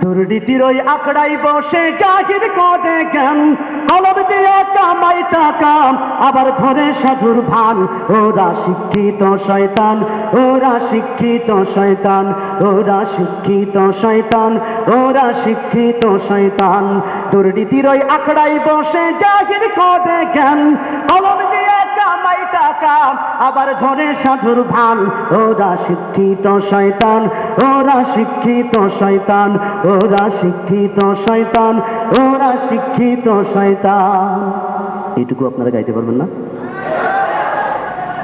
দুর্নীতির ওই আখড়াই বসে জাহির করে জ্ঞান, কলম দিয়ে কামাই টাকা আবার ধরে সাধুর ভান। ওরা শিক্ষিত শয়তান, ওরা শিক্ষিত শয়তান, ওরা শিক্ষিত শয়তান, ওরা শিক্ষিত শয়তান। দুর্নীতির ওই আখড়াই বসে জাহির করে জ্ঞান, কলম দিয়ে কামাই টাকা আবার ধরে সাধুর ভান। ওরা শিক্ষিত শয়তান, ওরা শিক্ষিত শয়তান, ওরা শিক্ষিত শয়তান, ওরা শিক্ষিত শয়তান। এইটুকু আপনারা গাইতে পারবেন না?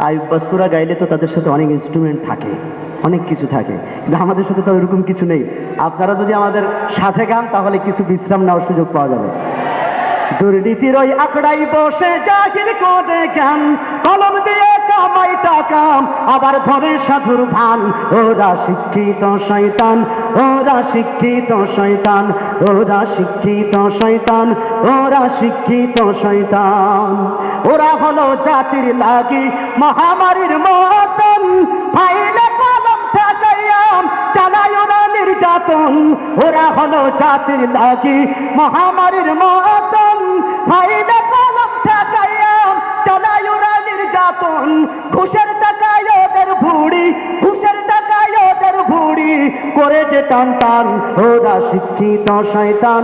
আইয়ুব বা সূরা গাইলে তো তাদের সাথে অনেক ইনস্ট্রুমেন্ট থাকে, অনেক কিছু থাকে, কিন্তু আমাদের সাথে তো এরকম কিছু নেই। আপনারা যদি আমাদের সাথে গান তাহলে কিছু বিশ্রাম নেওয়ার সুযোগ পাওয়া যাবে। দুর্নীতির ওই আখড়াই বসে জাহির করে জ্ঞান, কলম দিয়ে কামাই টাকা আবার ধরে সাধুর ভান। ওরা শিক্ষিত শয়তান, ওরা শিক্ষিত শয়তান, ওরা শিক্ষিত শয়তান, ওরা শিক্ষিত শয়তান। ওরা হলো জাতির লাগি মহামারীর মতন, ফাইলে কলম ঠেকাইয়া চালায় ওরা নির্যাতন। ওরা হলো জাতির লাগি মহামারীর মতন, ফাইলে কলম ঠেকাইয়া চালায় ওরা নির্যাতন। ঘুষের টাকায় ওদের ভুড়ি, ঘুষের টাকায় ওদের ভুড়ি করে যে টান টান। ওরা শিক্ষিত শয়তান,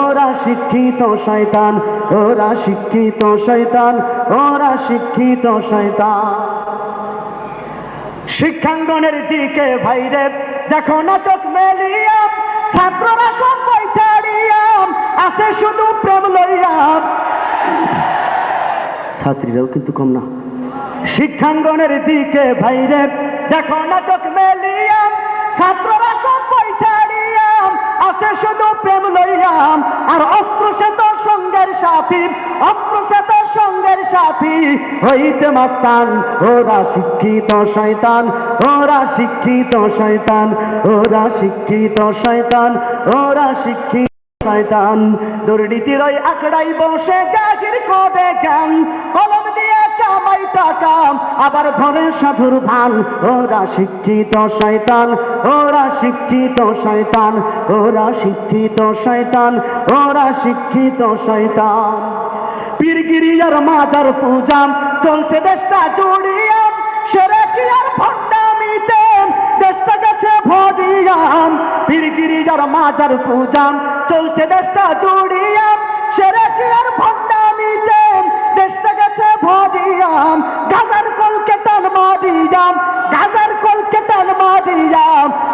ওরা শিক্ষিত শয়তান, ওরা শিক্ষিত শয়তান, ওরা শিক্ষিত শয়তান। শিক্ষাঙ্গনের দিকে ভাইরে দেখো না চোখ মেলিয়া, ছাত্ররা সব বই ছাড়িয়া আছে শুধু প্রেম লইয়া। ছাত্রীরাও কিন্তু কম না। শিক্ষাঙ্গনের দিকে ভাইরে দেখো না চোখ মেলিয়া, ছাত্ররা সব বই ছাড়িয়া আছে শুধু প্রেম লইয়া। আর অস্ত্র সে তো সঙ্গের সাথী, অস্ত্র সে তো সঙ্গের সাথী হইতে মাস্তান। ওরা শিক্ষিত শয়তান, ওরা শিক্ষিত শয়তান, ওরা শিক্ষিত শয়তান, ওরা শিক্ষিত শয়তান। দুর্নীতির ওই আখড়াই বসে জাহির করে জ্ঞান, কলম দিয়ে কামাই টাকা আবার ধরে সাধুর ভান। ওরা শিক্ষিত শয়তান, ওরা শিক্ষিত শয়তান, ওরা শিক্ষিত শয়তান, ওরা শিক্ষিত শয়তান। পীরগিরিয়ার মাদার পূজা চলছে দেশটা জুড়িয়া, সেরেকি আর ভণ্ডামিতে দেশটা গেছে ভরিয়া। পীরগিরিয়ার মাদার পূজা চলছে দেশটা জুড়িয়া, সেরেকি আর ভণ্ডামিতে দেশটা গেছে ভরিয়া। গাজার কলকে টান মারিয়া, গাজার কলকে টান মারিয়া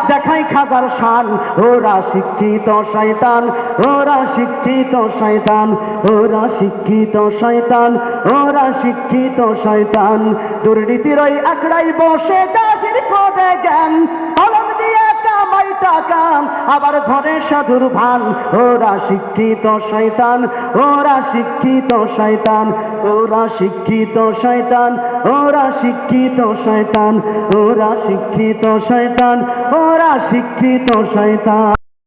দেখাই খাজার শান। ওরা শিক্ষিত শয়তান, ওরা শিক্ষিত শয়তান, ওরা শিক্ষিত শয়তান, ওরা শিক্ষিত শয়তান। দুর্নীতির ওই আখড়াই বসে জাহির করে জ্ঞান, কলম দিয়ে কামাই টাকা আবার ধরে সাধুর ভান। ওরা শিক্ষিত শয়তান, ওরা শিক্ষিত শয়তান, ওরা শিক্ষিত শয়তান, ওরা শিক্ষিত শয়তান, ওরা শিক্ষিত শয়তান, ওরা শিক্ষিত শয়তান।